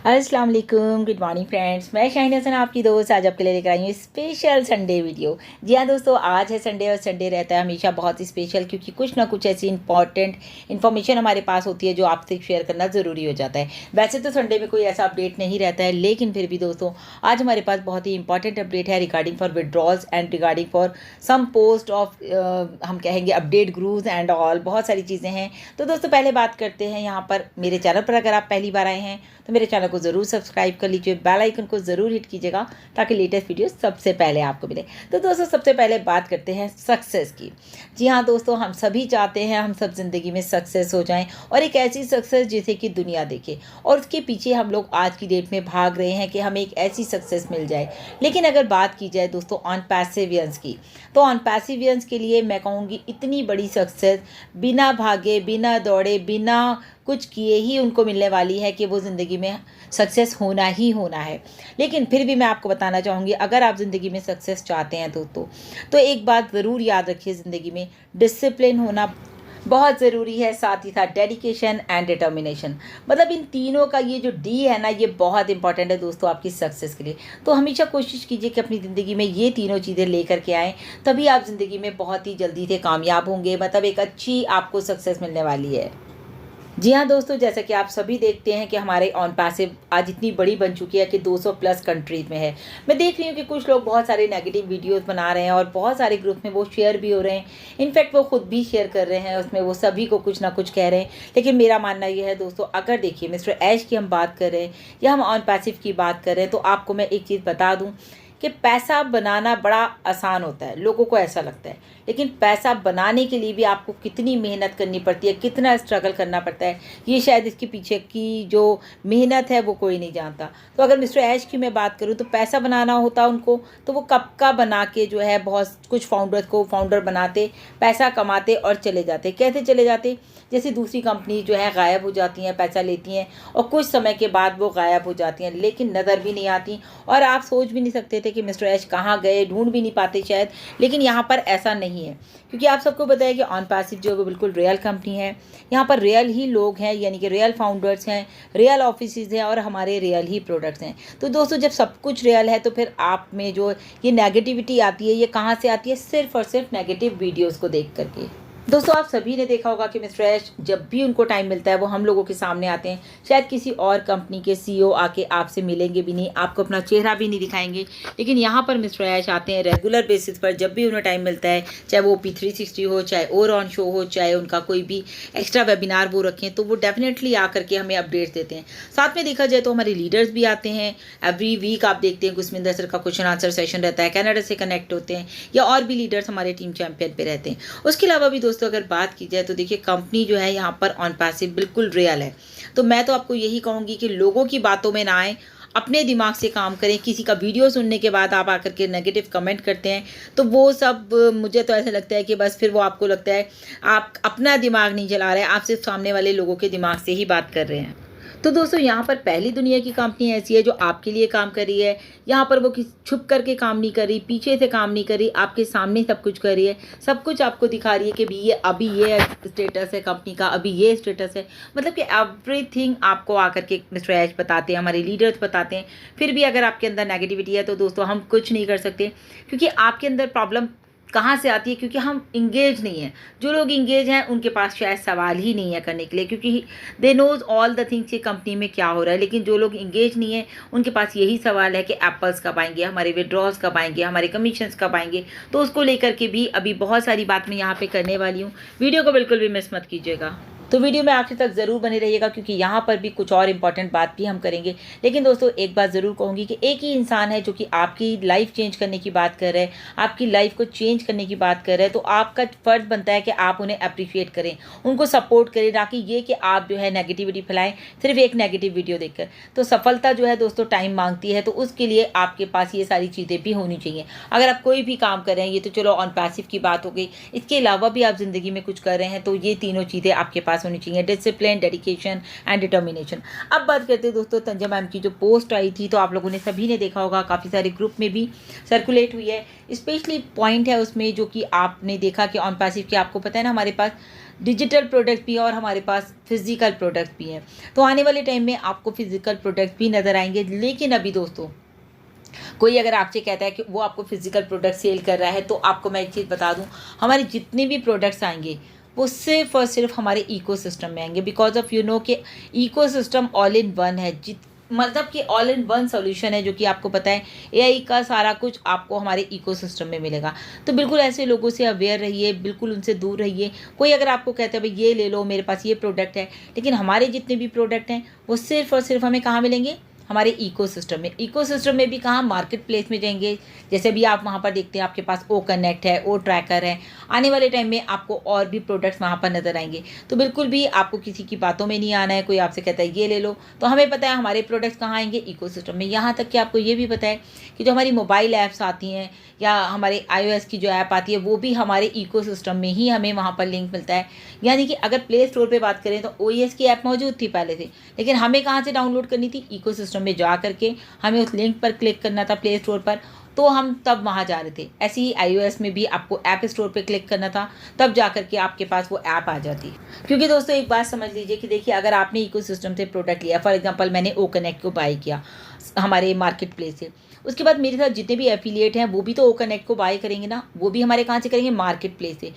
अस्सलाम वालेकुम, good morning friends. मैं शाहीन हसन आपकी दोस्त आज आपके लिए लेकर आई हूँ स्पेशल संडे वीडियो। जी हाँ दोस्तों, आज है संडे और संडे रहता है हमेशा बहुत ही स्पेशल, क्योंकि कुछ ना कुछ ऐसी इंपॉर्टेंट इन्फॉर्मेशन हमारे पास होती है जो आपसे शेयर करना ज़रूरी हो जाता है। वैसे तो संडे में कोई ऐसा अपडेट नहीं रहता है, लेकिन फिर भी दोस्तों आज हमारे पास बहुत ही इंपॉर्टेंट अपडेट है regarding for withdrawals and regarding for some post of हम कहेंगे अपडेट ग्रूज एंड ऑल, बहुत सारी चीज़ें हैं। तो दोस्तों पहले बात करते हैं यहाँ पर मेरे चैनल पर अगर आप पहली बार आए हैं तो मेरे चैनल को ज़रूर सब्सक्राइब कर लीजिए, बेल आइकन को ज़रूर हिट कीजिएगा ताकि लेटेस्ट वीडियो सबसे पहले आपको मिले। तो दोस्तों सबसे पहले बात करते हैं सक्सेस की। जी हाँ दोस्तों, हम सभी चाहते हैं हम सब ज़िंदगी में सक्सेस हो जाएं, और एक ऐसी सक्सेस जिसे कि दुनिया देखे, और उसके पीछे हम लोग आज की डेट में भाग रहे हैं कि हमें एक ऐसी सक्सेस मिल जाए। लेकिन अगर बात की जाए दोस्तों ऑन पैसिव अर्न्स की, तो ऑन पैसिव अर्न्स के लिए मैं कहूँगी इतनी बड़ी सक्सेस बिना भागे, बिना दौड़े, बिना कुछ किए ही उनको मिलने वाली है कि वो ज़िंदगी में सक्सेस होना ही होना है। लेकिन फिर भी मैं आपको बताना चाहूँगी, अगर आप ज़िंदगी में सक्सेस चाहते हैं दोस्तों, तो एक बात ज़रूर याद रखिए, ज़िंदगी में डिसिप्लिन होना बहुत ज़रूरी है, साथ ही साथ डेडिकेशन एंड डिटर्मिनेशन। मतलब इन तीनों का ये जो डी है ना, ये बहुत इंपॉर्टेंट है दोस्तों आपकी सक्सेस के लिए। तो हमेशा कोशिश कीजिए कि अपनी ज़िंदगी में ये तीनों चीज़ें लेकर के आएँ, तभी आप ज़िंदगी में बहुत ही जल्दी से कामयाब होंगे। मतलब एक अच्छी आपको सक्सेस मिलने वाली है। जी हाँ दोस्तों, जैसा कि आप सभी देखते हैं कि हमारे ऑन पैसिव आज इतनी बड़ी बन चुकी है कि 200 प्लस कंट्रीज़ में है। मैं देख रही हूँ कि कुछ लोग बहुत सारे नेगेटिव वीडियोस बना रहे हैं और बहुत सारे ग्रुप में वो शेयर भी हो रहे हैं। इनफैक्ट वो खुद भी शेयर कर रहे हैं, उसमें वो सभी को कुछ ना कुछ कह रहे हैं। लेकिन मेरा मानना ये है दोस्तों, अगर देखिए मिस्टर ऐश की हम बात कर रहे हैं या हम ऑन पैसिव की बात कर रहे हैं, तो आपको मैं एक चीज़ बता दूँ कि पैसा बनाना बड़ा आसान होता है, लोगों को ऐसा लगता है। लेकिन पैसा बनाने के लिए भी आपको कितनी मेहनत करनी पड़ती है, कितना स्ट्रगल करना पड़ता है, ये शायद इसके पीछे की जो मेहनत है वो कोई नहीं जानता। तो अगर मिस्टर ऐश की मैं बात करूँ, तो पैसा बनाना होता उनको, तो वो कब का बना के जो है बहुत कुछ फाउंडर्स को फाउंडर बनाते, पैसा कमाते और चले जाते। कैसे चले जाते? जैसे दूसरी कंपनी जो है गायब हो जाती हैं, पैसा लेती हैं और कुछ समय के बाद वो गायब हो जाती हैं, लेकिन नज़र भी नहीं आती, और आप सोच भी नहीं सकते थे कि मिस्टर ऐश कहाँ गए, ढूंढ भी नहीं पाते शायद। लेकिन यहाँ पर ऐसा नहीं है, क्योंकि आप सबको पता है कि ऑन पैसिव जो है वो बिल्कुल रियल कंपनी है। यहाँ पर रियल ही लोग हैं, यानी कि रियल फाउंडर्स हैं, रियल ऑफिसेज हैं और हमारे रियल ही प्रोडक्ट्स हैं। तो दोस्तों जब सब कुछ रियल है, तो फिर आप में जो ये नेगेटिविटी आती है, ये कहाँ से आती है? सिर्फ और सिर्फ नेगेटिव वीडियोज़ को देख करके। दोस्तों आप सभी ने देखा होगा कि मिस्टर ऐश जब भी उनको टाइम मिलता है वो हम लोगों के सामने आते हैं। शायद किसी और कंपनी के सीईओ आके आपसे मिलेंगे भी नहीं, आपको अपना चेहरा भी नहीं दिखाएंगे, लेकिन यहाँ पर मिस्टर ऐश आते हैं रेगुलर बेसिस पर। जब भी उन्हें टाइम मिलता है, चाहे वो P360 हो, चाहे और ऑन शो हो, चाहे उनका कोई भी एक्स्ट्रा वेबिनार वो रखें, तो वो डेफिनेटली आकर के हमें अपडेट्स देते हैं। साथ में देखा जाए तो हमारे लीडर्स भी आते हैं एवरी वीक। आप देखते हैं गुरसमिंदर सर का क्वेश्चन आंसर सेशन रहता है, कनाडा से कनेक्ट होते हैं, या और भी लीडर्स हमारे टीम चैंपियन पे रहते हैं। उसके अलावा भी दोस्तों अगर बात की जाए तो देखिए कंपनी जो है यहाँ पर ऑन पैसिव बिल्कुल रियल है। तो मैं तो आपको यही कहूँगी कि लोगों की बातों में ना आए, अपने दिमाग से काम करें। किसी का वीडियो सुनने के बाद आप आकर के नेगेटिव कमेंट करते हैं, तो वो सब मुझे तो ऐसा लगता है कि बस फिर वो आपको लगता है आप अपना दिमाग नहीं चला रहे हैं, आप सिर्फ सामने वाले लोगों के दिमाग से ही बात कर रहे हैं। तो दोस्तों यहाँ पर पहली दुनिया की कंपनी ऐसी है जो आपके लिए काम कर रही है। यहाँ पर वो छुप करके काम नहीं कर रही, पीछे से काम नहीं कर रही, आपके सामने सब कुछ कर रही है। सब कुछ आपको दिखा रही है कि भी ये अभी ये स्टेटस है कंपनी का, अभी ये स्टेटस है। मतलब कि एवरीथिंग आपको आकर के मिस्टर ऐश बताते हैं, हमारे लीडर्स बताते हैं। फिर भी अगर आपके अंदर नेगेटिविटी है तो दोस्तों हम कुछ नहीं कर सकते, क्योंकि आपके अंदर प्रॉब्लम कहाँ से आती है? क्योंकि हम इंगेज नहीं हैं। जो लोग इंगेज हैं उनके पास शायद सवाल ही नहीं है करने के लिए, क्योंकि they knows all the things कि कंपनी में क्या हो रहा है। लेकिन जो लोग इंगेज नहीं है उनके पास यही सवाल है कि एप्पल्स कब आएंगे, हमारे विड्रॉल्स कब आएंगे, हमारे कमीशंस कब आएंगे। तो उसको लेकर के भी अभी बहुत सारी बात मैं यहाँ पे करने वाली हूँ। वीडियो को बिल्कुल भी मिस मत कीजिएगा। तो वीडियो में आखिर तक ज़रूर बने रहिएगा, क्योंकि यहाँ पर भी कुछ और इम्पॉर्टेंट बात भी हम करेंगे। लेकिन दोस्तों एक बात ज़रूर कहूँगी कि एक ही इंसान है जो कि आपकी लाइफ चेंज करने की बात कर रहे हैं, आपकी लाइफ को चेंज करने की बात कर रहे हैं। तो आपका फ़र्ज़ बनता है कि आप उन्हें अप्रिशिएट करें, उनको सपोर्ट करें, ना कि ये कि आप जो है नेगेटिविटी फैलाएं सिर्फ एक नेगेटिव वीडियो देखकर। तो सफलता जो है दोस्तों टाइम मांगती है, तो उसके लिए आपके पास ये सारी चीज़ें भी होनी चाहिए। अगर आप कोई भी काम कर रहे हैं, ये तो चलो ऑन पैसिव की बात हो गई, इसके अलावा भी आप ज़िंदगी में कुछ कर रहे हैं, तो ये तीनों चीज़ें आपके पास होनी चाहिए, डिसिप्लिन, डेडिकेशन एंड डिटर्मिनेशन। अब बात करते हैं दोस्तों तंजा मैम की जो पोस्ट आई थी, तो आप लोगों ने सभी ने देखा होगा, काफ़ी सारे ग्रुप में भी सर्कुलेट हुई है। स्पेशली पॉइंट है उसमें जो कि आपने देखा कि ऑन पैसिव की आपको पता है ना, हमारे पास डिजिटल प्रोडक्ट भी है और हमारे पास फिजिकल प्रोडक्ट भी है। तो आने वाले टाइम में आपको फिजिकल प्रोडक्ट भी नज़र आएंगे। लेकिन अभी दोस्तों कोई अगर आपसे कहता है कि वो आपको फिजिकल प्रोडक्ट सेल कर रहा है, तो आपको मैं एक चीज़ बता दूं, हमारे जितने भी प्रोडक्ट्स आएंगे वो सिर्फ और सिर्फ हमारे इकोसिस्टम में आएंगे। बिकॉज ऑफ यू नो कि इकोसिस्टम ऑल इन वन है, मतलब कि ऑल इन वन सॉल्यूशन है, जो कि आपको पता है एआई का सारा कुछ आपको हमारे इकोसिस्टम में मिलेगा। तो बिल्कुल ऐसे लोगों से अवेयर रहिए, बिल्कुल उनसे दूर रहिए। कोई अगर आपको कहता है भाई ये ले लो, मेरे पास ये प्रोडक्ट है, लेकिन हमारे जितने भी प्रोडक्ट हैं वो सिर्फ और सिर्फ हमें कहाँ मिलेंगे? हमारे इकोसिस्टम में। इकोसिस्टम में भी कहाँ? मार्केट प्लेस में जाएंगे। जैसे भी आप वहाँ पर देखते हैं आपके पास ओ कनेक्ट है, ओ ट्रैकर है। आने वाले टाइम में आपको और भी प्रोडक्ट्स वहाँ पर नज़र आएंगे। तो बिल्कुल भी आपको किसी की बातों में नहीं आना है। कोई आपसे कहता है ये ले लो, तो हमें पता है हमारे प्रोडक्ट्स कहाँ आएंगे? इकोसिस्टम में। यहाँ तक कि आपको ये भी पता है कि जो हमारी मोबाइल ऐप्स आती हैं या हमारे iOS की जो ऐप आती है वो भी हमारे इकोसिस्टम में ही हमें वहाँ पर लिंक मिलता है। यानी कि अगर प्ले स्टोर पे बात करें तो OS की ऐप मौजूद थी पहले से, लेकिन हमें कहाँ से डाउनलोड करनी थी? इकोसिस्टम में जा करके हमें उस लिंक पर क्लिक करना था प्ले स्टोर पर, तो हम तब वहाँ जा रहे थे। ऐसे ही iOS में भी आपको ऐप स्टोर पे क्लिक करना था, तब जा करके आपके पास वो ऐप आ जाती। क्योंकि दोस्तों एक बात समझ लीजिए कि देखिए, अगर आपने इकोसिस्टम से प्रोडक्ट लिया, फॉर एग्जांपल मैंने ओ कनेक्ट को बाय किया हमारे मार्केट प्लेस से, उसके बाद मेरे साथ जितने भी एफिलिएट हैं वो भी तो ओ कनेक्ट को बाय करेंगे ना। वो भी हमारे कहाँ से करेंगे? मार्केट प्लेस से।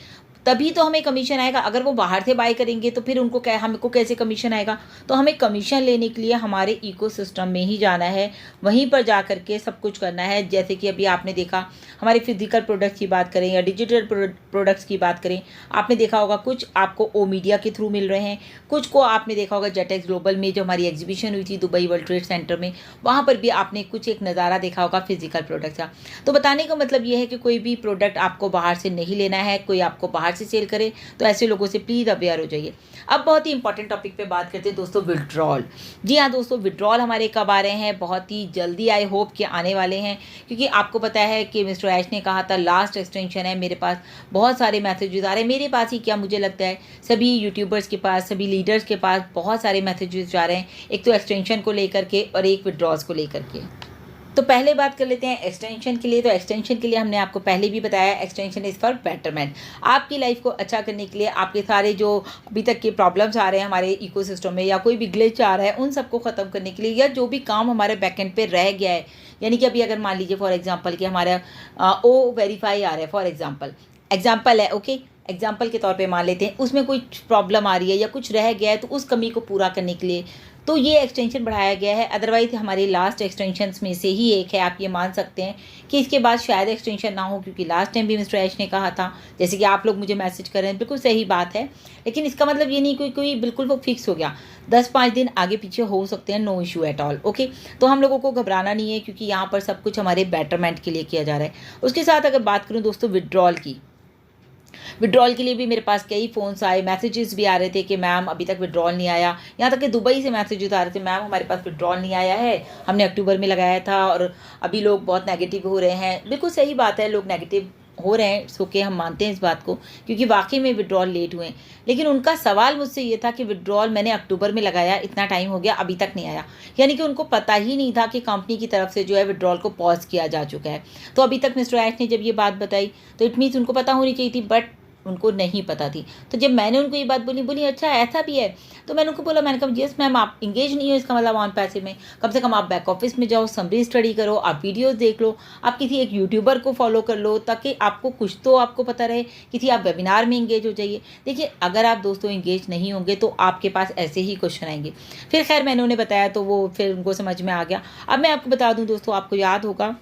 तभी तो हमें कमीशन आएगा। अगर वो बाहर से बाय करेंगे तो फिर उनको क्या, हमको कैसे कमीशन आएगा? तो हमें कमीशन लेने के लिए हमारे इकोसिस्टम में ही जाना है, वहीं पर जा करके सब कुछ करना है। जैसे कि अभी आपने देखा, हमारे फिजिकल प्रोडक्ट्स की बात करें या डिजिटल प्रोडक्ट्स की बात करें, आपने देखा होगा कुछ आपको ओ मीडिया के थ्रू मिल रहे हैं, कुछ को आपने देखा होगा जेटेक्स ग्लोबल में जो हमारी एग्जीबिशन हुई थी दुबई वर्ल्ड ट्रेड सेंटर में, वहाँ पर भी आपने कुछ एक नज़ारा देखा होगा फिजिकल प्रोडक्ट्स का। तो बताने का मतलब ये है कि कोई भी प्रोडक्ट आपको बाहर से नहीं लेना है, कोई आपको बाहर से सेल करे तो ऐसे लोगों से प्लीज़ अवेयर हो जाइए। अब बहुत ही इंपॉर्टेंट टॉपिक पे बात करते हैं दोस्तों, विड्रॉल। जी हाँ दोस्तों, विड्रॉल हमारे कब आ रहे हैं? बहुत ही जल्दी आई होप कि आने वाले हैं, क्योंकि आपको पता है कि मिस्टर ऐश ने कहा था लास्ट एक्सटेंशन है। मेरे पास बहुत सारे मैसेजेस आ रहे हैं, मेरे पास ही क्या मुझे लगता है सभी यूट्यूबर्स के पास, सभी लीडर्स के पास बहुत सारे मैसेजेस जा रहे हैं, एक तो एक्सटेंशन को लेकर के और एक विड्रॉल्स को लेकर के। तो पहले बात कर लेते हैं एक्सटेंशन के लिए। तो एक्सटेंशन के लिए हमने आपको पहले भी बताया, एक्सटेंशन इज़ फॉर बेटरमेंट। आपकी लाइफ को अच्छा करने के लिए, आपके सारे जो अभी तक के प्रॉब्लम्स आ रहे हैं हमारे इकोसिस्टम में या कोई भी ग्लिच आ रहा है उन सबको ख़त्म करने के लिए, या जो भी काम हमारे बैकएंड पे रह गया है। यानी कि अभी अगर मान लीजिए फॉर एग्जांपल कि हमारा ओ वेरीफाई आ रहा है, फॉर एग्जांपल है, ओके, एग्जाम्पल के तौर पे मान लेते हैं, उसमें कोई प्रॉब्लम आ रही है या कुछ रह गया है, तो उस कमी को पूरा करने के लिए तो ये एक्सटेंशन बढ़ाया गया है। अदरवाइज हमारे लास्ट एक्सटेंशंस में से ही एक है, आप ये मान सकते हैं कि इसके बाद शायद एक्सटेंशन ना हो, क्योंकि लास्ट टाइम भी मिस्टर ऐश ने कहा था, जैसे कि आप लोग मुझे मैसेज कर रहे हैं, बिल्कुल सही बात है। लेकिन इसका मतलब ये नहीं कोई बिल्कुल वो फिक्स हो गया, 10-5 दिन आगे पीछे हो सकते हैं, no issue at all, okay. तो हम लोगों को घबराना नहीं है, क्योंकि यहाँ पर सब कुछ हमारे बेटरमेंट के लिए किया जा रहा है। उसके साथ अगर बात करूँ दोस्तों विड्रॉल की, विड्रॉल के लिए भी मेरे पास कई फ़ोन्स आए, मैसेजेस भी आ रहे थे कि मैम अभी तक विड्रॉल नहीं आया। यहाँ तक कि दुबई से मैसेजेस आ रहे थे, मैम हमारे पास विड्रॉल नहीं आया है, हमने अक्टूबर में लगाया था और अभी लोग बहुत नेगेटिव हो रहे हैं। बिल्कुल सही बात है, लोग नेगेटिव हो रहे हैं, सो के हम मानते हैं इस बात को, क्योंकि वाकई में विड्रॉल लेट हुए हैं। लेकिन उनका सवाल मुझसे ये था कि विड्रॉल मैंने अक्टूबर में लगाया, इतना टाइम हो गया अभी तक नहीं आया। यानी कि उनको पता ही नहीं था कि कंपनी की तरफ से जो है विड्रॉल को पॉज किया जा चुका है। तो अभी तक मिस्टर ऐश ने जब ये बात बताई तो इट मीन्स उनको पता होनी चाहिए थी, बट उनको नहीं पता थी। तो जब मैंने उनको ये बात बोली अच्छा ऐसा भी है, तो मैंने उनको बोला, मैंने कहा यस मैम, आप इंगेज नहीं हो, इसका मतलब ऑन पैसे में, कम से कम आप बैक ऑफिस में जाओ, समरी स्टडी करो, आप वीडियोस देख लो, आप किसी एक यूट्यूबर को फॉलो कर लो, ताकि आपको कुछ तो आपको पता रहे, किसी आप वेबिनार में इंगेज हो जाइए। देखिए, अगर आप दोस्तों इंगेज नहीं होंगे तो आपके पास ऐसे ही क्वेश्चन आएंगे। फिर खैर मैंने उन्हें बताया तो वो फिर उनको समझ में आ गया। अब मैं आपको बता दूँ दोस्तों, आपको याद होगा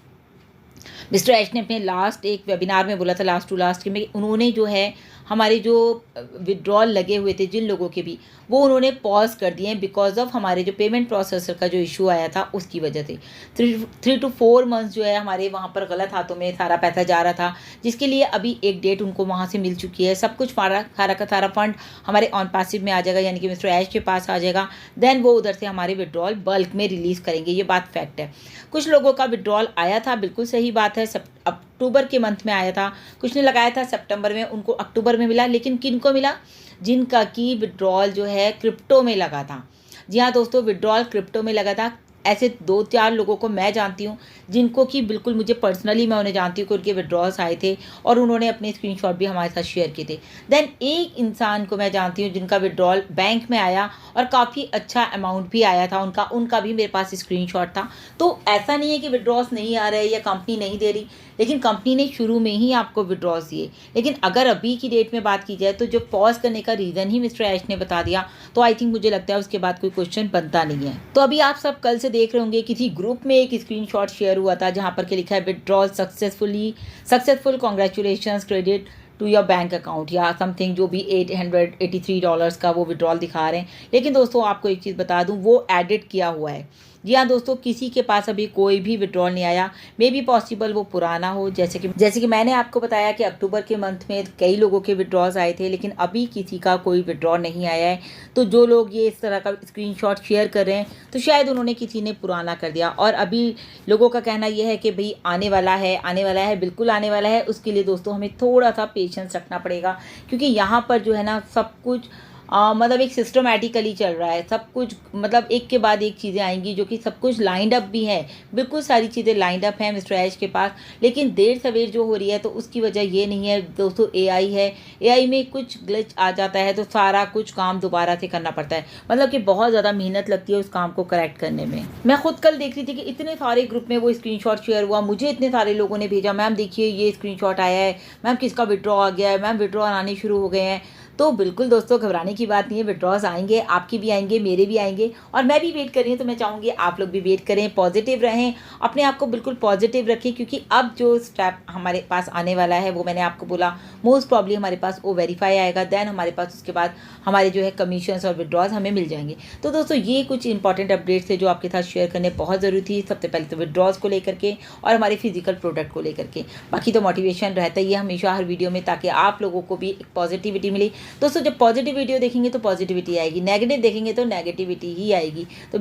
मिस्टर ऐश ने अपने लास्ट एक वेबिनार में बोला था, लास्ट टू लास्ट के में, उन्होंने जो है हमारे जो विड्रॉल लगे हुए थे जिन लोगों के भी, वो उन्होंने पॉज कर दिए हैं बिकॉज ऑफ हमारे जो पेमेंट प्रोसेसर का जो इशू आया था उसकी वजह से। 3 to 4 मंथ्स जो है हमारे वहाँ पर गलत हाथों में सारा पैसा जा रहा था, जिसके लिए अभी एक डेट उनको वहाँ से मिल चुकी है। सब कुछ सारा का सारा फंड हमारे ऑन पैसिव में आ जाएगा, यानी कि मिस्टर ऐश के पास आ जाएगा। देन वो उधर से हमारे विड्रॉल बल्क में रिलीज़ करेंगे, ये बात फैक्ट है। कुछ लोगों का विड्रॉल आया था, बिल्कुल सही बात है, अक्टूबर के मंथ में आया था, कुछ ने लगाया था सितंबर में, उनको अक्टूबर में मिला। लेकिन किन को मिला? जिनका की विड्रॉल जो है क्रिप्टो में लगा था। जी हाँ दोस्तों, विड्रॉल क्रिप्टो में लगा था। ऐसे 2-4 लोगों को मैं जानती हूँ जिनको कि बिल्कुल मुझे पर्सनली मैं उन्हें जानती हूँ कि उनके विड्रॉल्स आए थे और उन्होंने अपने स्क्रीनशॉट भी हमारे साथ शेयर किए थे। देन एक इंसान को मैं जानती हूँ जिनका विड्रॉल बैंक में आया और काफ़ी अच्छा अमाउंट भी आया था उनका, उनका भी मेरे पास स्क्रीनशॉट था। तो ऐसा नहीं है कि विड्रॉल्स नहीं आ रहे या कंपनी नहीं दे रही, लेकिन कंपनी ने शुरू में ही आपको विड्रॉल्स दिए। लेकिन अगर अभी की डेट में बात की जाए तो जो पॉज़ करने का रीज़न ही मिस्टर ऐश ने बता दिया, तो आई थिंक मुझे लगता है उसके बाद कोई क्वेश्चन बनता नहीं है। तो अभी आप सब कल से देख रहे होंगे किसी ग्रुप में एक स्क्रीनशॉट शेयर हुआ था जहाँ पर के लिखा है withdrawal successful congratulations credit to your bank account या समथिंग, जो भी $883 का वो विड्रॉल दिखा रहे हैं। लेकिन दोस्तों आपको एक चीज़ बता दूं, वो एडिट किया हुआ है। जी हाँ दोस्तों, किसी के पास अभी कोई भी विड्रॉल नहीं आया। मे बी पॉसिबल वो पुराना हो, जैसे कि मैंने आपको बताया कि अक्टूबर के मंथ में कई लोगों के विड्रॉल्स आए थे, लेकिन अभी किसी का कोई विड्रॉल नहीं आया है। तो जो लोग ये इस तरह का स्क्रीनशॉट शेयर कर रहे हैं तो शायद उन्होंने किसी ने पुराना कर दिया। और अभी लोगों का कहना यह है कि भाई आने वाला है, बिल्कुल आने वाला है। उसके लिए दोस्तों हमें थोड़ा सा पेशेंस रखना पड़ेगा, क्योंकि यहाँ पर जो है ना सब कुछ मतलब एक सिस्टमैटिकली चल रहा है। सब कुछ मतलब एक के बाद एक चीज़ें आएंगी, जो कि सब कुछ लाइंड अप भी है। बिल्कुल सारी चीज़ें लाइंड अप हैं मिस्टर ऐश के पास, लेकिन देर सवेर जो हो रही है तो उसकी वजह ये नहीं है दोस्तों, एआई है। एआई में कुछ ग्लिच आ जाता है तो सारा कुछ काम दोबारा से करना पड़ता है। मतलब कि बहुत ज़्यादा मेहनत लगती है उस काम को करेक्ट करने में। मैं खुद कल देख रही थी कि इतने सारे ग्रुप में वो स्क्रीनशॉट शेयर हुआ, मुझे इतने सारे लोगों ने भेजा, मैम देखिए ये स्क्रीनशॉट आया है, मैम किसका विड्रॉ आ गया है, मैम विड्रॉ आने शुरू हो गए हैं। तो बिल्कुल दोस्तों घबराने की बात नहीं है, विड्रॉज आएंगे, आपकी भी आएंगे, मेरे भी आएंगे, और मैं भी वेट कर रही हूँ। तो मैं चाहूँगी आप लोग भी वेट करें, पॉजिटिव रहें, अपने आप को बिल्कुल पॉजिटिव रखें, क्योंकि अब जो स्टेप हमारे पास आने वाला है वो मैंने आपको बोला, मोस्ट प्रॉब्ली हमारे पास वो वेरीफाई आएगा। देन हमारे पास उसके बाद हमारे जो है कमीशंस और विड्रॉज हमें मिल जाएंगे। तो दोस्तों ये कुछ इंपॉर्टेंट अपडेट्स थे जो आपके साथ शेयर करने बहुत ज़रूरी थी। सबसे पहले तो विड्रॉज को लेकर के और हमारे फिजिकल प्रोडक्ट को लेकर के। बाकी तो मोटिवेशन रहता ही है हमेशा हर वीडियो में, ताकि आप लोगों को भी एक पॉजिटिविटी मिले। दोस्तों जब पॉजिटिव वीडियो देखेंगे तो पॉजिटिविटी आएगी, नेगेटिव देखेंगे तो नेगेटिविटी ही आएगी। तो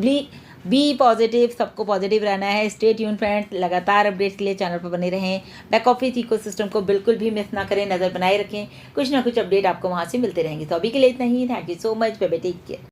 बी पॉजिटिव, सबको पॉजिटिव रहना है। स्टे ट्यून फ्रेंड्स, लगातार अपडेट्स के लिए चैनल पर बने रहें। बैक ऑफिस इकोसिस्टम को बिल्कुल भी मिस ना करें, नज़र बनाए रखें, कुछ ना कुछ अपडेट आपको वहाँ से मिलते रहेंगे। तो अभी के लिए इतना ही, thank you so much, bye bye, take care.